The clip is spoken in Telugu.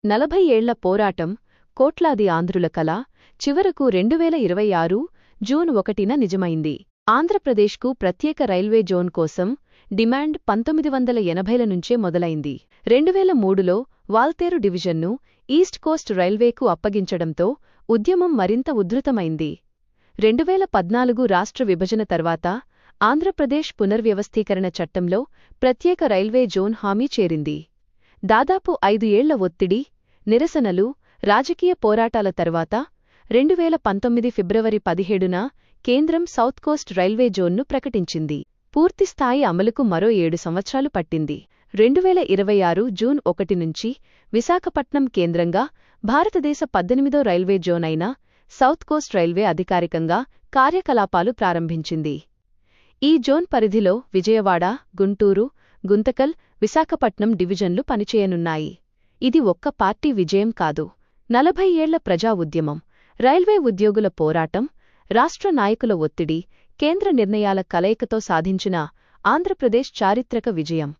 40 ఏళ్ల పోరాటం, కోట్లాది ఆంధ్రుల కల చివరకు 2026 జూన్ 1న నిజమైంది. ఆంధ్రప్రదేశ్కు ప్రత్యేక రైల్వే జోన్ కోసం డిమాండ్ 1980ల నుంచే మొదలైంది. 2003లో వాల్తేరు డివిజన్ను ఈస్ట్ కోస్ట్ రైల్వేకు అప్పగించడంతో ఉద్యమం మరింత ఉధృతమైంది. 2014 రాష్ట్ర విభజన తర్వాత ఆంధ్రప్రదేశ్ పునర్వ్యవస్థీకరణ చట్టంలో ప్రత్యేక రైల్వే జోన్ హామీ చేరింది. దాదాపు 5 ఏళ్ల ఒత్తిడి, నిరసనలు, రాజకీయ పోరాటాల తర్వాత 2019 ఫిబ్రవరి 17న కేంద్రం సౌత్ కోస్ట్ రైల్వే జోన్ను ప్రకటించింది. పూర్తిస్థాయి అమలుకు మరో 7 సంవత్సరాలు పట్టింది. 2026 జూన్ 1 నుంచి విశాఖపట్నం కేంద్రంగా భారతదేశ 18వ రైల్వే జోన్ అయిన సౌత్ కోస్ట్ రైల్వే అధికారికంగా కార్యకలాపాలు ప్రారంభించింది. ఈ జోన్ పరిధిలో విజయవాడ, గుంటూరు, గుంతకల్, విశాఖపట్నం డివిజన్లు పనిచేయనున్నాయి. ఇది ఒక్క పార్టీ విజయం కాదు. 40 ఏళ్ల ప్రజా ఉద్యమం, రైల్వే ఉద్యోగుల పోరాటం, రాష్ట్ర నాయకుల ఒత్తిడి, కేంద్ర నిర్ణయాల కలయికతో సాధించిన ఆంధ్రప్రదేశ్ చారిత్రక విజయం.